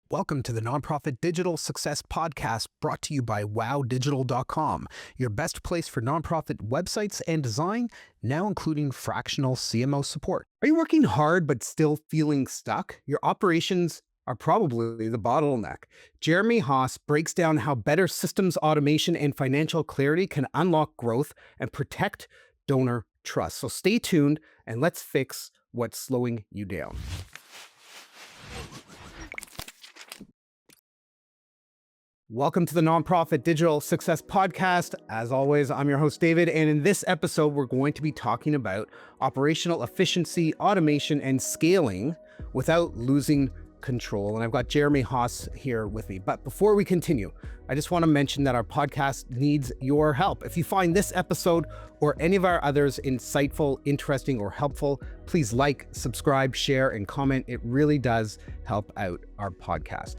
Welcome to the Nonprofit Digital Success Podcast, brought to you by wowdigital.com, your best place for nonprofit websites and design, now including fractional CMO support. Are you working hard but still feeling stuck? Your operations are probably the bottleneck. Jeremy Haas breaks down how better systems automation and financial clarity can unlock growth and protect donor trust. So stay tuned and let's fix what's slowing you down. Welcome to the Nonprofit Digital Success Podcast. As always, I'm your host, David, and in this episode, we're going to be talking about operational efficiency, automation, and scaling without losing control. And I've got Jeremy Haas here with me. But before we continue, I just want to mention that our podcast needs your help. If you find this episode or any of our others insightful, interesting, or helpful, please like, subscribe, share, and comment. It really does help out our podcast.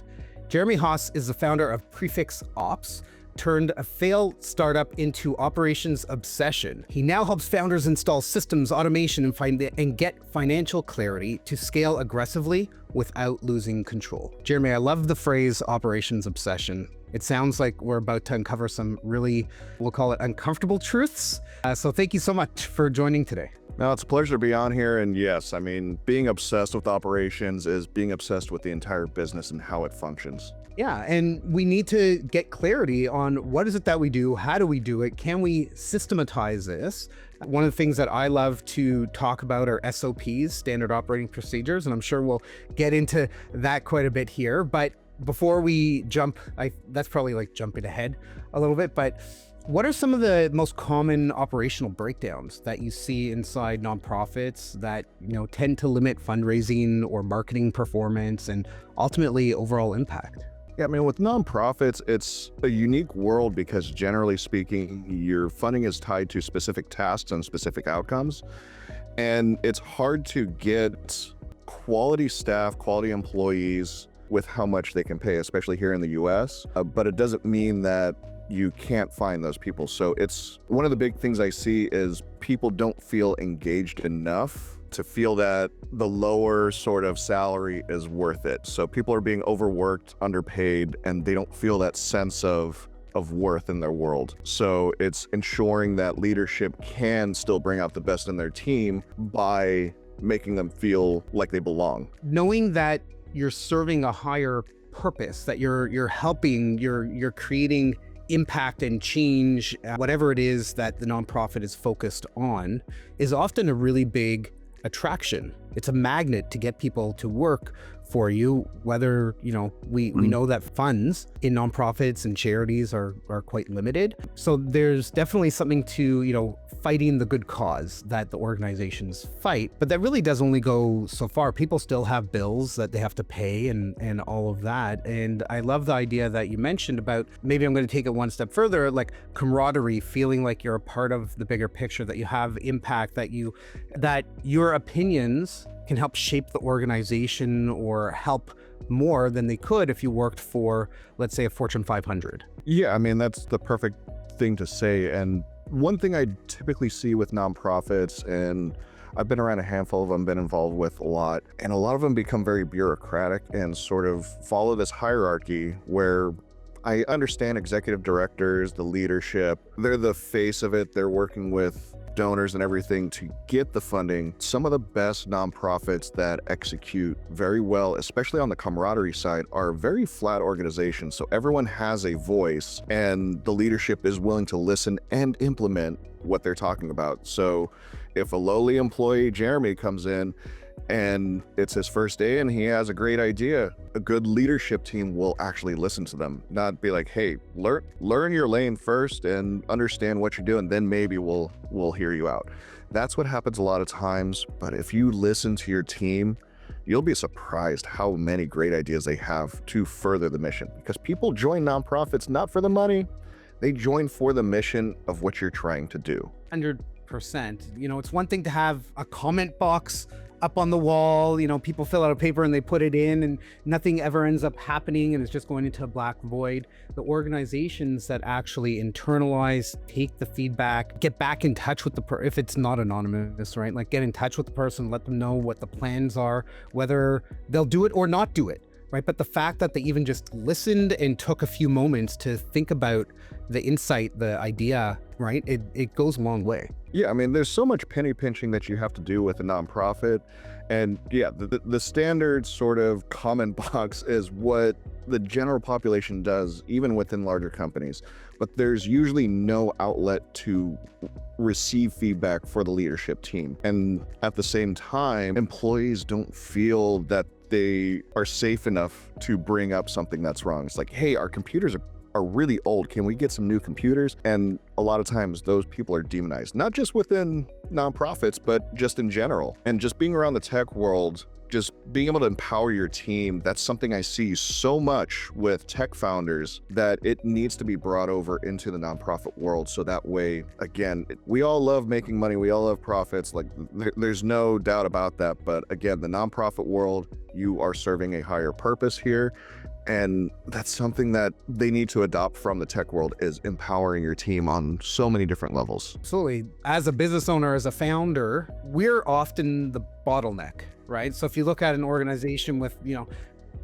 Jeremy Haas is the founder of Prefix Ops, turned a failed startup into operations obsession. He now helps founders install systems, automation, and get financial clarity to scale aggressively without losing control. Jeremy, I love the phrase operations obsession. It sounds like we're about to uncover some really, we'll call it uncomfortable truths. So thank you so much for joining today. No, it's a pleasure to be on here. And yes, I mean, being obsessed with operations is being obsessed with the entire business and how it functions. Yeah, and we need to get clarity on what is it that we do, how do we do it, can we systematize this? One of the things that I love to talk about are SOPs, standard operating procedures, and I'm sure we'll get into that quite a bit here. But before we jump, that's probably like jumping ahead a little bit, but what are some of the most common operational breakdowns that you see inside nonprofits that, tend to limit fundraising or marketing performance and ultimately overall impact? Yeah, I mean, with nonprofits, it's a unique world because generally speaking, your funding is tied to specific tasks and specific outcomes. And it's hard to get quality staff, quality employees with how much they can pay, especially here in the US. But it doesn't mean that you can't find those people. So it's one of the big things I see is people don't feel engaged enough to feel that the lower sort of salary is worth it. So people are being overworked, underpaid, and they don't feel that sense of worth in their world. So it's ensuring that leadership can still bring out the best in their team by making them feel like they belong. Knowing that you're serving a higher purpose, that you're helping, you're creating impact and change, whatever it is that the nonprofit is focused on, is often a really big attraction. It's a magnet to get people to work for you, whether, we know that funds in nonprofits and charities are quite limited. So there's definitely something to, fighting the good cause that the organizations fight, but that really does only go so far. People still have bills that they have to pay and all of that. And I love the idea that you mentioned about, maybe I'm going to take it one step further, like camaraderie, feeling like you're a part of the bigger picture, that you have impact, that your opinions can help shape the organization or help more than they could if you worked for, let's say, a Fortune 500. Yeah, I mean, that's the perfect thing to say. And one thing I typically see with nonprofits, and I've been around a handful of them, been involved with a lot, and a lot of them become very bureaucratic and sort of follow this hierarchy where I understand executive directors, the leadership, they're the face of it. They're working with donors and everything to get the funding. Some of the best nonprofits that execute very well, especially on the camaraderie side, are very flat organizations. So everyone has a voice and the leadership is willing to listen and implement what they're talking about. So if a lowly employee, Jeremy, comes in and it's his first day and he has a great idea, a good leadership team will actually listen to them, not be like, hey, learn your lane first and understand what you're doing, then maybe we'll hear you out. That's what happens a lot of times. But if you listen to your team, you'll be surprised how many great ideas they have to further the mission, because people join nonprofits not for the money, they join for the mission of what you're trying to do. 100%. It's one thing to have a comment box up on the wall, people fill out a paper and they put it in and nothing ever ends up happening and it's just going into a black void. The organizations that actually internalize, take the feedback, get back in touch with if it's not anonymous, right? Like get in touch with the person, let them know what the plans are, whether they'll do it or not do it. right? But the fact that they even just listened and took a few moments to think about the insight, the idea, right? It goes a long way. Yeah, I mean, there's so much penny pinching that you have to do with a nonprofit. And yeah, the standard sort of common box is what the general population does, even within larger companies. But there's usually no outlet to receive feedback for the leadership team. And at the same time, employees don't feel that they are safe enough to bring up something that's wrong. It's like, hey, our computers are really old. Can we get some new computers? And a lot of times those people are demonized, not just within nonprofits, but just in general. And just being around the tech world, just being able to empower your team, that's something I see so much with tech founders that it needs to be brought over into the nonprofit world. So that way, again, we all love making money. We all love profits. Like there's no doubt about that. But again, the nonprofit world, you are serving a higher purpose here. And that's something that they need to adopt from the tech world, is empowering your team on so many different levels. Absolutely. As a business owner, as a founder, we're often the bottleneck, right? So if you look at an organization with,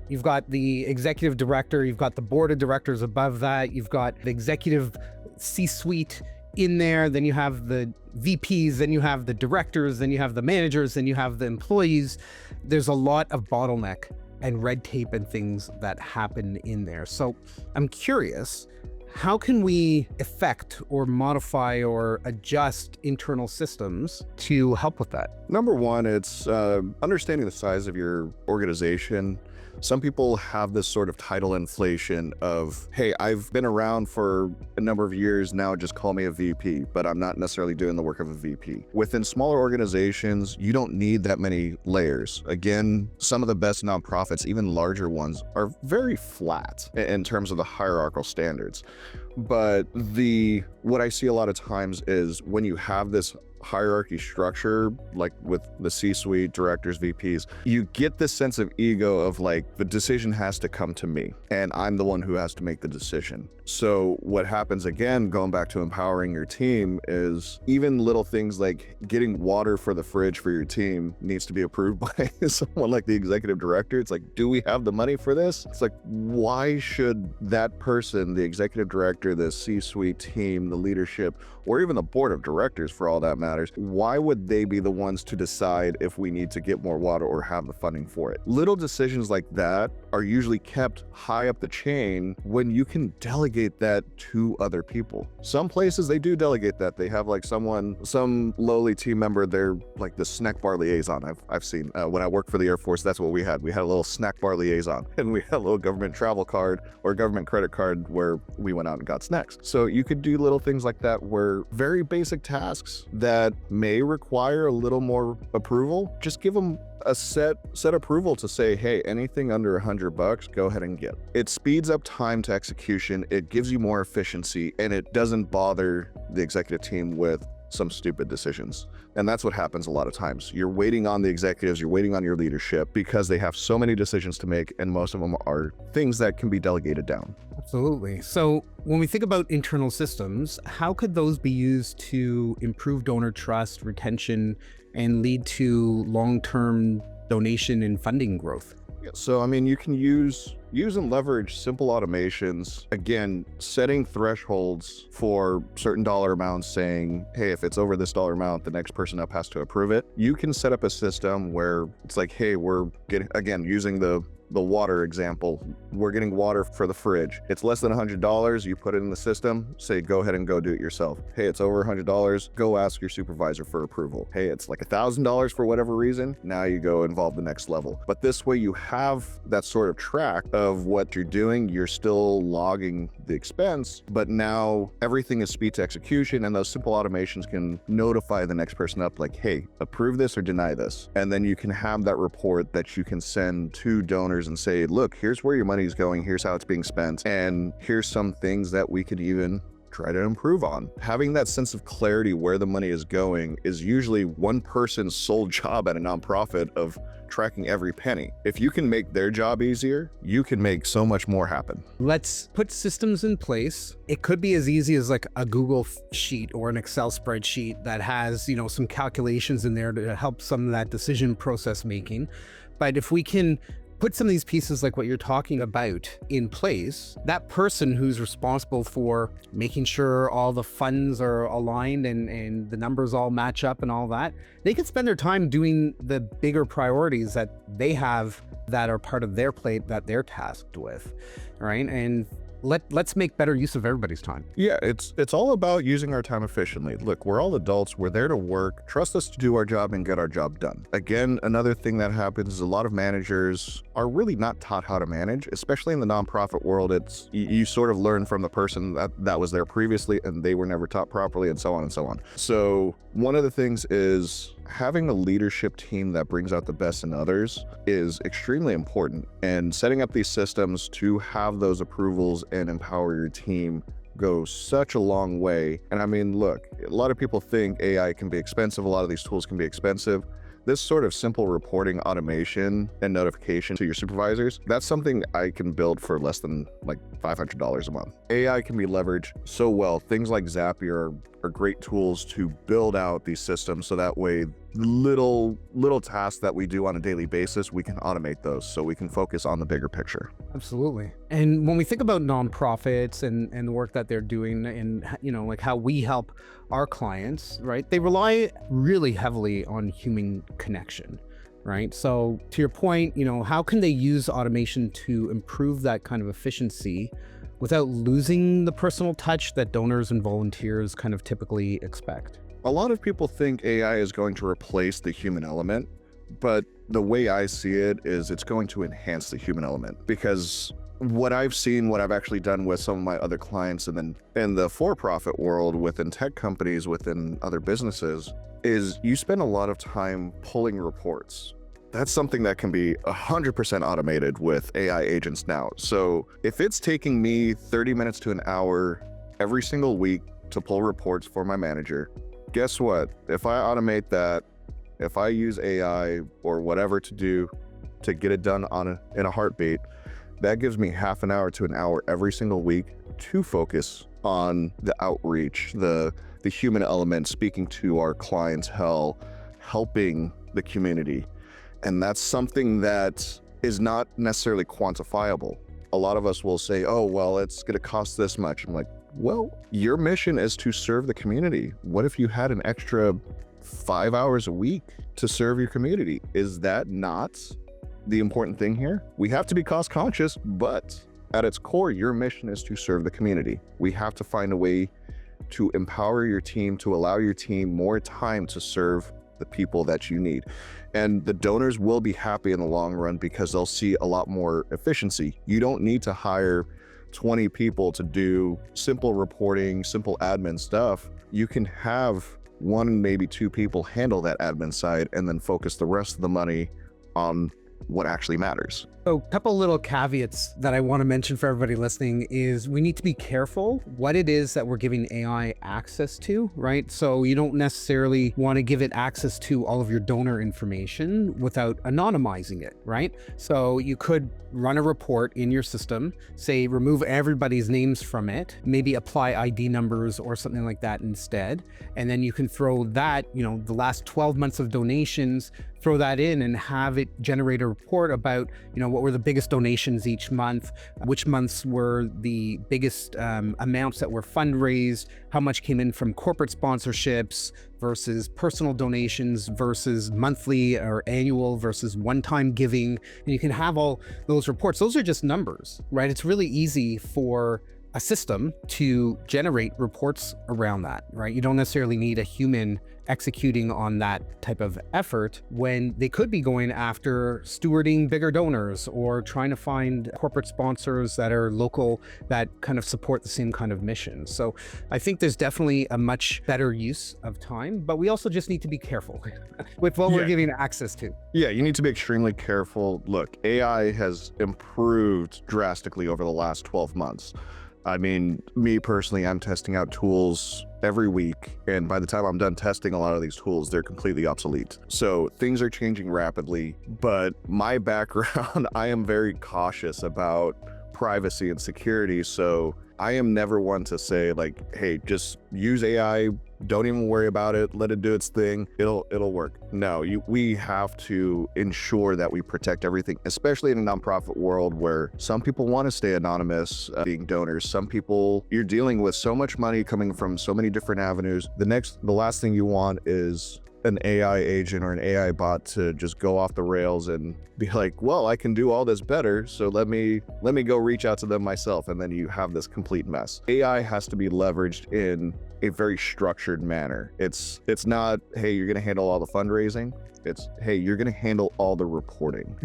you've got the executive director, you've got the board of directors above that, you've got the executive C-suite in there, then you have the VPs, then you have the directors, then you have the managers, then you have the employees. There's a lot of bottleneck and red tape and things that happen in there. So I'm curious, how can we affect or modify or adjust internal systems to help with that? Number one, it's understanding the size of your organization. Some people have this sort of title inflation of, hey, I've been around for a number of years now, just call me a VP, but I'm not necessarily doing the work of a VP. Within smaller organizations, you don't need that many layers. Again, some of the best nonprofits, even larger ones, are very flat in terms of the hierarchical standards. But what I see a lot of times is when you have this hierarchy structure, like with the C-suite, directors, VPs, you get this sense of ego of like, the decision has to come to me and I'm the one who has to make the decision. So what happens, again, going back to empowering your team, is even little things like getting water for the fridge for your team needs to be approved by someone like the executive director. It's like, do we have the money for this? It's like, why should that person, the executive director, the C-suite team, the leadership, or even the board of directors for all that matters, why would they be the ones to decide if we need to get more water or have the funding for it? Little decisions like that are usually kept high up the chain when you can delegate that to other people. Some places they do delegate that. They have like some lowly team member, they're like the snack bar liaison. I've seen when I worked for the Air Force, that's what we had. We had a little snack bar liaison, and we had a little government travel card or government credit card where we went out and got snacks. So you could do little things like that where very basic tasks that may require a little more approval, just give them a set approval to say, hey, anything under $100, go ahead and get. It speeds up time to execution, it gives you more efficiency, and it doesn't bother the executive team with some stupid decisions. And that's what happens a lot of times. You're waiting on the executives, you're waiting on your leadership because they have so many decisions to make, and most of them are things that can be delegated down. Absolutely. So when we think about internal systems, how could those be used to improve donor trust, retention, and lead to long-term donation and funding growth? Yeah, so I mean, you can use and leverage simple automations. Again, setting thresholds for certain dollar amounts, saying, hey, if it's over this dollar amount, the next person up has to approve it. You can set up a system where it's like, hey, we're getting, again, using the water example, we're getting water for the fridge. It's less than $100, you put it in the system, say, go ahead and go do it yourself. Hey, it's over $100, go ask your supervisor for approval. Hey, it's like $1,000 for whatever reason, now you go involve the next level. But this way you have that sort of track of what you're doing, you're still logging the expense, but now everything is speed to execution, and those simple automations can notify the next person up like, hey, approve this or deny this. And then you can have that report that you can send to donors and say, look, here's where your money is going, here's how it's being spent, and here's some things that we could even try to improve on. Having that sense of clarity where the money is going is usually one person's sole job at a nonprofit of tracking every penny. If you can make their job easier, you can make so much more happen. Let's put systems in place. It could be as easy as like a Google sheet or an Excel spreadsheet that has, some calculations in there to help some of that decision process making. But if we can put some of these pieces like what you're talking about in place, that person who's responsible for making sure all the funds are aligned and the numbers all match up and all that, they can spend their time doing the bigger priorities that they have that are part of their plate that they're tasked with, right? And let's make better use of everybody's time. Yeah, it's all about using our time efficiently. Look, we're all adults. We're there to work. Trust us to do our job and get our job done. Again, another thing that happens is a lot of managers are really not taught how to manage, especially in the nonprofit world. It's you sort of learn from the person that was there previously and they were never taught properly, and so on and so on. So one of the things is having a leadership team that brings out the best in others is extremely important, and setting up these systems to have those approvals and empower your team goes such a long way. And I mean, look, a lot of people think AI can be expensive. A lot of these tools can be expensive. This sort of simple reporting automation and notification to your supervisors, that's something I can build for less than like $500 a month. AI can be leveraged so well. Things like Zapier are great tools to build out these systems so that way little tasks that we do on a daily basis, we can automate those so we can focus on the bigger picture. Absolutely. And when we think about nonprofits and the work that they're doing and, like how we help our clients, right? They rely really heavily on human connection, right? So to your point, how can they use automation to improve that kind of efficiency without losing the personal touch that donors and volunteers kind of typically expect? A lot of people think AI is going to replace the human element, but the way I see it is it's going to enhance the human element, because what I've seen, what I've actually done with some of my other clients and then in the for-profit world within tech companies, within other businesses, is you spend a lot of time pulling reports. That's something that can be 100% automated with AI agents now. So if it's taking me 30 minutes to an hour every single week to pull reports for my manager, guess what? If I automate that, if I use AI or whatever to do to get it done in a heartbeat, that gives me half an hour to an hour every single week to focus on the outreach, the human element, speaking to our clientele, helping the community. And that's something that is not necessarily quantifiable. A lot of us will say, oh, well, it's going to cost this much. I'm like, well, your mission is to serve the community. What if you had an extra 5 hours a week to serve your community? Is that not the important thing here? We have to be cost conscious, but at its core, your mission is to serve the community. We have to find a way to empower your team, to allow your team more time to serve the people that you need. And the donors will be happy in the long run because they'll see a lot more efficiency. You don't need to hire 20 people to do simple reporting, simple admin stuff. You can have one, maybe two people handle that admin side and then focus the rest of the money on what actually matters. So a couple little caveats that I want to mention for everybody listening is we need to be careful what it is that we're giving AI access to, right? So you don't necessarily want to give it access to all of your donor information without anonymizing it, right? So you could run a report in your system, say remove everybody's names from it, maybe apply ID numbers or something like that instead. And then you can throw that, the last 12 months of donations, throw that in and have it generate a report about, what were the biggest donations each month, which months were the biggest amounts that were fundraised, how much came in from corporate sponsorships versus personal donations versus monthly or annual versus one-time giving. And you can have all those reports. Those are just numbers, right? It's really easy for a system to generate reports around that, right? You don't necessarily need a human executing on that type of effort when they could be going after stewarding bigger donors or trying to find corporate sponsors that are local that kind of support the same kind of mission. So I think there's definitely a much better use of time, but we also just need to be careful with what we're giving access to. Yeah, you need to be extremely careful. Look, AI has improved drastically over the last 12 months. I mean, me personally, I'm testing out tools every week, and by the time I'm done testing a lot of these tools, they're completely obsolete. So things are changing rapidly, but my background, I am very cautious about privacy and security. So I am never one to say like, hey, just use AI, don't even worry about it, let it do its thing, it'll work. No, we have to ensure that we protect everything, especially in a nonprofit world where some people want to stay anonymous, being donors. Some people, you're dealing with so much money coming from so many different avenues. The last thing you want is an AI agent or an AI bot to just go off the rails and be like, well, I can do all this better, so let me go reach out to them myself, and then you have this complete mess. AI has to be leveraged in a very structured manner. It's not, hey, you're gonna handle all the fundraising. It's, hey, you're gonna handle all the reporting.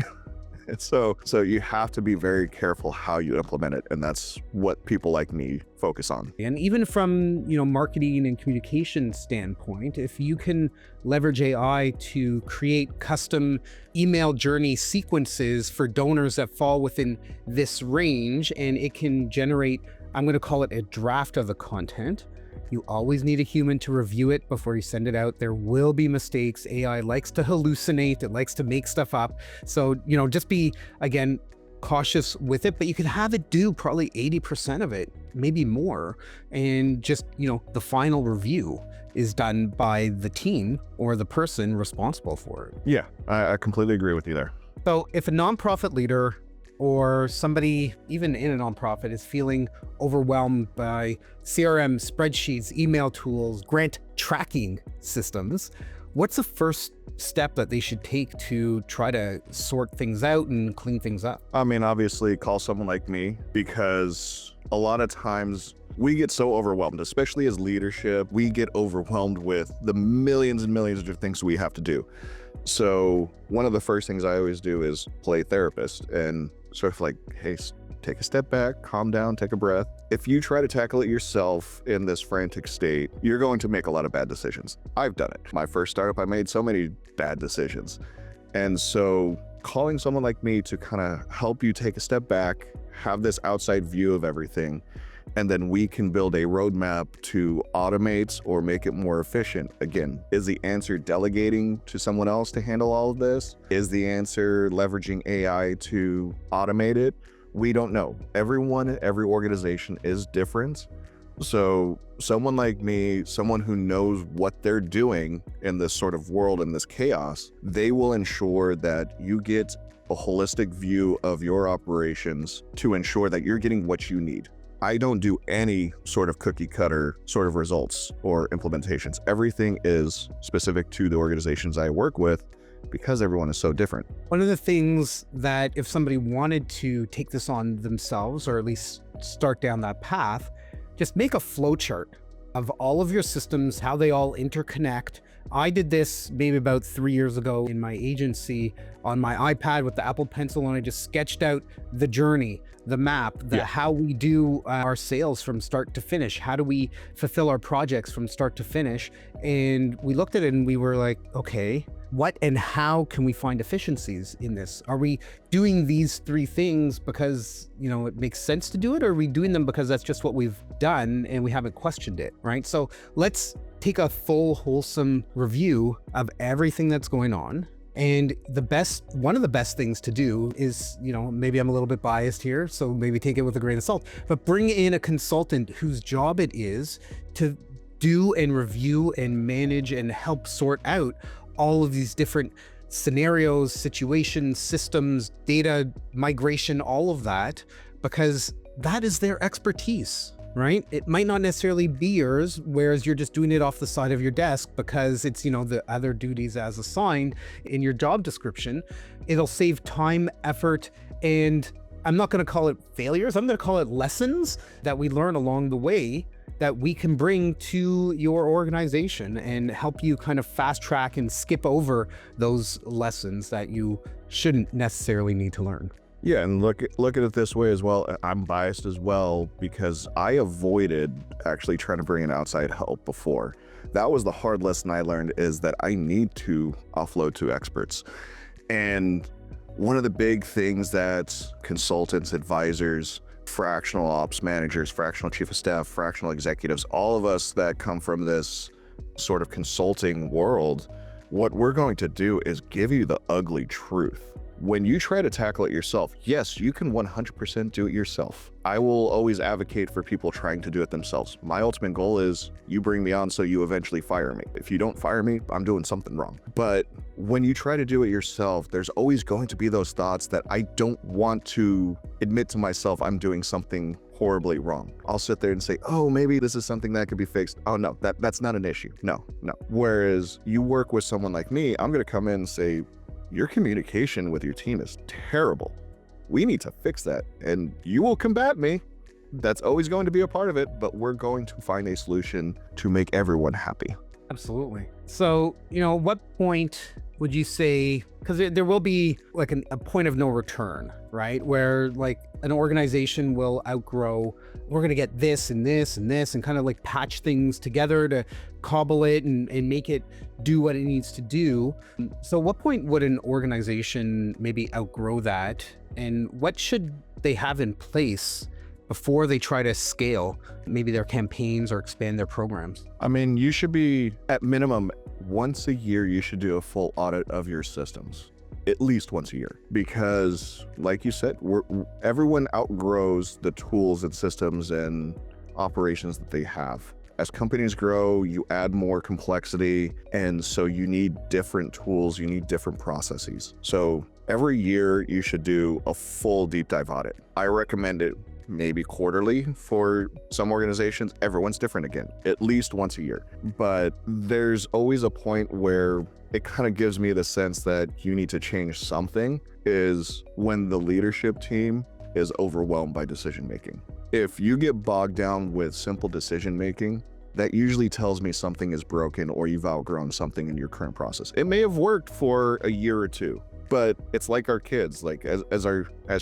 So you have to be very careful how you implement it, and that's what people like me focus on. And even from, marketing and communication standpoint, if you can leverage AI to create custom email journey sequences for donors that fall within this range, and it can generate, I'm going to call it a draft of the content. You always need a human to review it before you send it out. There will be mistakes. AI likes to hallucinate. It likes to make stuff up. So, just be, again, cautious with it, but you can have it do probably 80% of it, maybe more. And just, the final review is done by the team or the person responsible for it. Yeah, I completely agree with you there. So if a nonprofit leader or somebody even in a nonprofit is feeling overwhelmed by CRM, spreadsheets, email tools, grant tracking systems, what's the first step that they should take to try to sort things out and clean things up? I mean, obviously call someone like me, because a lot of times we get so overwhelmed, especially as leadership, we get overwhelmed with the millions and millions of things we have to do. So one of the first things I always do is play therapist and sort of like, hey, take a step back, calm down, take a breath. If you try to tackle it yourself in this frantic state, you're going to make a lot of bad decisions. I've done it. My first startup, I made so many bad decisions. And so calling someone like me to kind of help you take a step back, have this outside view of everything, and then we can build a roadmap to automate or make it more efficient. Again, is the answer delegating to someone else to handle all of this? Is the answer leveraging AI to automate it? We don't know. Everyone, every organization is different. So someone like me, someone who knows what they're doing in this sort of world, in this chaos, they will ensure that you get a holistic view of your operations to ensure that you're getting what you need. I don't do any sort of cookie cutter sort of results or implementations. Everything is specific to the organizations I work with, because everyone is so different. One of the things that if somebody wanted to take this on themselves, or at least start down that path, just make a flow chart of all of your systems, how they all interconnect. I did this maybe about 3 years ago in my agency on my iPad with the Apple Pencil, and I just sketched out the journey, the map, how we do our sales from start to finish. How do we fulfill our projects from start to finish? And we looked at it and we were like, okay, what and how can we find efficiencies in this? Are we doing these 3 things because, it makes sense to do it? Or are we doing them because that's just what we've done and we haven't questioned it, right? So let's take a full, wholesome review of everything that's going on. And one of the best things to do is, maybe I'm a little bit biased here, so maybe take it with a grain of salt, but bring in a consultant whose job it is to do and review and manage and help sort out all of these different scenarios, situations, systems, data migration, all of that, because that is their expertise, right? It might not necessarily be yours, whereas you're just doing it off the side of your desk because it's, the other duties as assigned in your job description. It'll save time, effort, and I'm not going to call it failures. I'm going to call it lessons that we learn along the way that we can bring to your organization and help you kind of fast track and skip over those lessons that you shouldn't necessarily need to learn. Yeah, and look at it this way as well. I'm biased as well because I avoided actually trying to bring in outside help before. That was the hard lesson I learned, is that I need to offload to experts. And one of the big things that consultants, advisors, fractional ops managers, fractional chief of staff, fractional executives, all of us that come from this sort of consulting world, what we're going to do is give you the ugly truth. when you try to tackle it yourself, yes, you can 100% do it yourself. I will always advocate for people trying to do it themselves. My ultimate goal is you bring me on so you eventually fire me. If you don't fire me, I'm doing something wrong. But when you try to do it yourself, there's always going to be those thoughts that I don't want to admit to myself I'm doing something horribly wrong. I'll sit there and say, oh, maybe this is something that could be fixed. Oh no, that's not an issue. No. Whereas you work with someone like me, I'm gonna come in and say, your communication with your team is terrible. We need to fix that. And you will combat me. That's always going to be a part of it, but we're going to find a solution to make everyone happy. Absolutely. So, what point would you say, because there will be like a point of no return, right? Where like an organization will outgrow, we're going to get this and this and this and kind of like patch things together to cobble it and make it do what it needs to do. So what point would an organization maybe outgrow that? And what should they have in place before they try to scale maybe their campaigns or expand their programs? I mean, you should be at minimum once a year, you should do a full audit of your systems, at least once a year, because like you said, everyone outgrows the tools and systems and operations that they have. As companies grow, you add more complexity, and so you need different tools, you need different processes. So every year you should do a full deep dive audit. I recommend it maybe quarterly for some organizations. Everyone's different again, at least once a year. But there's always a point where it kind of gives me the sense that you need to change something, is when the leadership team is overwhelmed by decision making. If you get bogged down with simple decision making, that usually tells me something is broken or you've outgrown something in your current process. It may have worked for a year or two, but it's like our kids, like as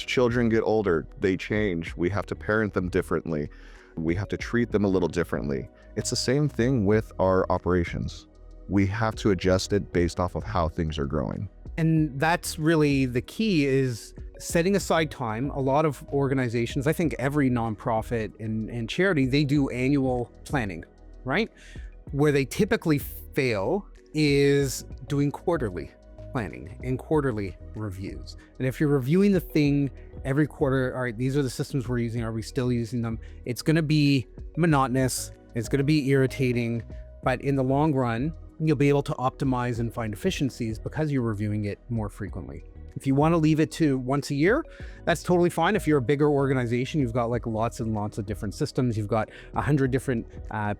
children get older, they change. We have to parent them differently. We have to treat them a little differently. It's the same thing with our operations. We have to adjust it based off of how things are growing. And that's really the key, is setting aside time. A lot of organizations, I think every nonprofit and charity, they do annual planning, right? Where they typically fail is doing quarterly planning and quarterly reviews. And if you're reviewing the thing every quarter, all right, these are the systems we're using, are we still using them? It's going to be monotonous, it's going to be irritating, but in the long run, you'll be able to optimize and find efficiencies because you're reviewing it more frequently. If you want to leave it to once a year, that's totally fine. If you're a bigger organization, you've got like lots and lots of different systems. You've got 100 different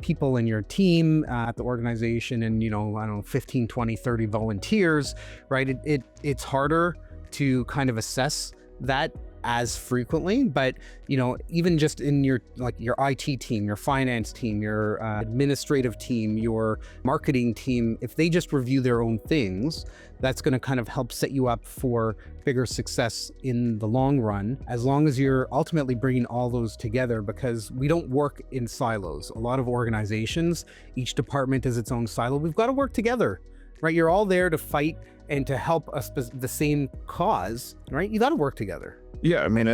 people in your team at the organization, and, I don't know, 15, 20, 30 volunteers, right? It's harder to kind of assess that as frequently, but even just in your IT team, your finance team, your administrative team, your marketing team, if they just review their own things, that's going to kind of help set you up for bigger success in the long run, as long as you're ultimately bringing all those together, because we don't work in silos. A lot of organizations, each department is its own silo. We've got to work together, right? You're all there to fight and to help us the same cause, right? You got to work together. Yeah, I mean,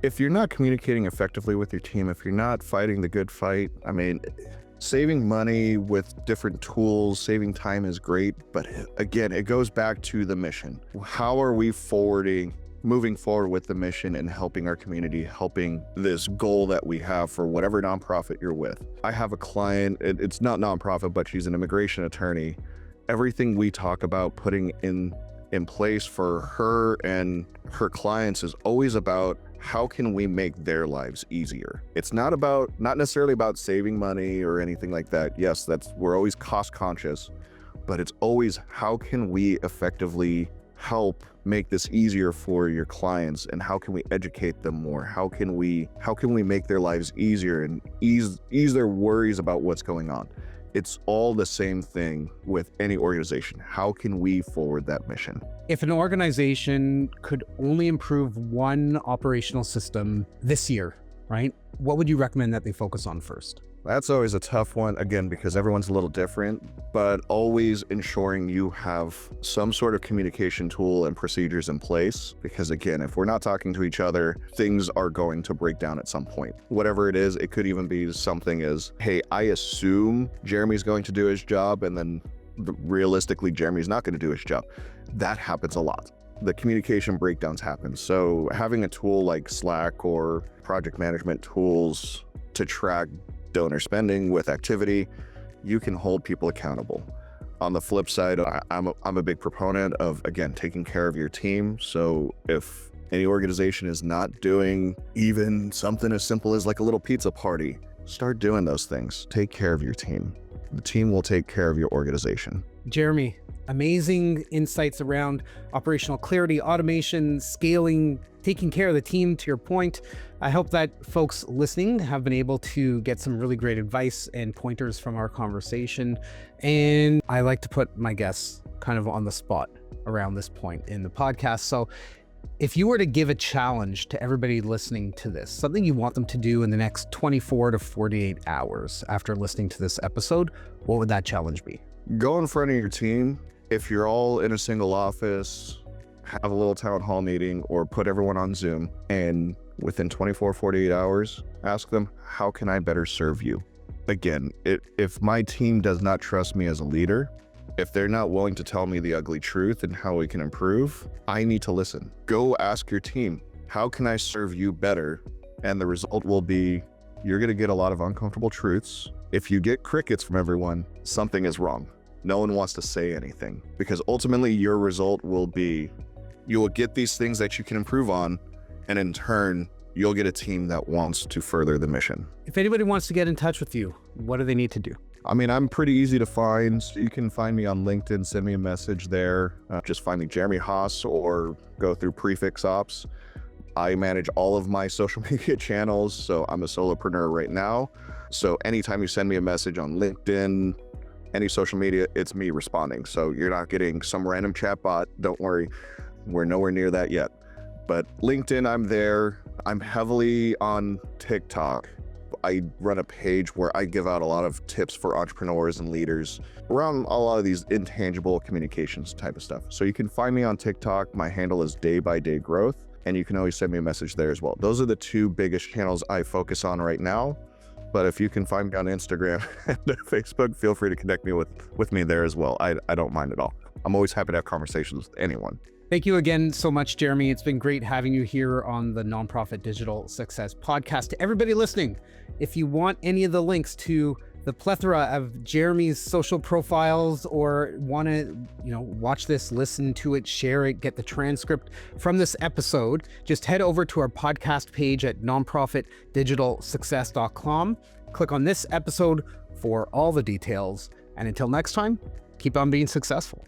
if you're not communicating effectively with your team, if you're not fighting the good fight, I mean, saving money with different tools, saving time is great, but again, it goes back to the mission. How are we moving forward with the mission and helping our community, helping this goal that we have for whatever nonprofit you're with? I have a client, it's not nonprofit, but she's an immigration attorney. Everything we talk about putting in place for her and her clients is always about how can we make their lives easier. It's not necessarily about saving money or anything like that. Yes, we're always cost conscious, but it's always how can we effectively help make this easier for your clients, and how can we educate them more? How can we make their lives easier and ease their worries about what's going on? It's all the same thing with any organization. How can we forward that mission? If an organization could only improve one operational system this year, right, what would you recommend that they focus on first? That's always a tough one, again, because everyone's a little different, but always ensuring you have some sort of communication tool and procedures in place. Because again, if we're not talking to each other, things are going to break down at some point. Whatever it is, it could even be something as, hey, I assume Jeremy's going to do his job, and then realistically, Jeremy's not going to do his job. That happens a lot. the communication breakdowns happen. So having a tool like Slack or project management tools to track donor spending with activity, you can hold people accountable. On the flip side, I'm a big proponent of, again, taking care of your team. So if any organization is not doing even something as simple as like a little pizza party, start doing those things. Take care of your team. The team will take care of your organization. Jeremy, amazing insights around operational clarity, automation, scaling, taking care of the team, to your point. I hope that folks listening have been able to get some really great advice and pointers from our conversation. And I like to put my guests kind of on the spot around this point in the podcast. So if you were to give a challenge to everybody listening to this, something you want them to do in the next 24 to 48 hours after listening to this episode, what would that challenge be? Go in front of your team. If you're all in a single office, have a little town hall meeting or put everyone on Zoom, and within 24, 48 hours, ask them, how can I better serve you? Again, if my team does not trust me as a leader, if they're not willing to tell me the ugly truth and how we can improve, I need to listen. Go ask your team, how can I serve you better? And the result will be, you're gonna get a lot of uncomfortable truths. If you get crickets from everyone, something is wrong. No one wants to say anything, because ultimately your result will be, you will get these things that you can improve on, and in turn, you'll get a team that wants to further the mission. If anybody wants to get in touch with you, what do they need to do? I mean, I'm pretty easy to find. So you can find me on LinkedIn, send me a message there. Just find me Jeremy Haas or go through Prefix Ops. I manage all of my social media channels, so I'm a solopreneur right now. So anytime you send me a message on LinkedIn, any social media, it's me responding. So you're not getting some random chatbot. Don't worry, we're nowhere near that yet. But LinkedIn, I'm there. I'm heavily on TikTok. I run a page where I give out a lot of tips for entrepreneurs and leaders around a lot of these intangible communications type of stuff. So you can find me on TikTok. My handle is Day by Day Growth, and you can always send me a message there as well. Those are the two biggest channels I focus on right now. But if you can find me on Instagram and Facebook, feel free to connect me with me there as well. I don't mind at all. I'm always happy to have conversations with anyone. Thank you again so much, Jeremy. It's been great having you here on the Nonprofit Digital Success Podcast. To everybody listening, if you want any of the links to the plethora of Jeremy's social profiles, or want to, watch this, listen to it, share it, get the transcript from this episode, just head over to our podcast page at nonprofitdigitalsuccess.com. Click on this episode for all the details. And until next time, keep on being successful.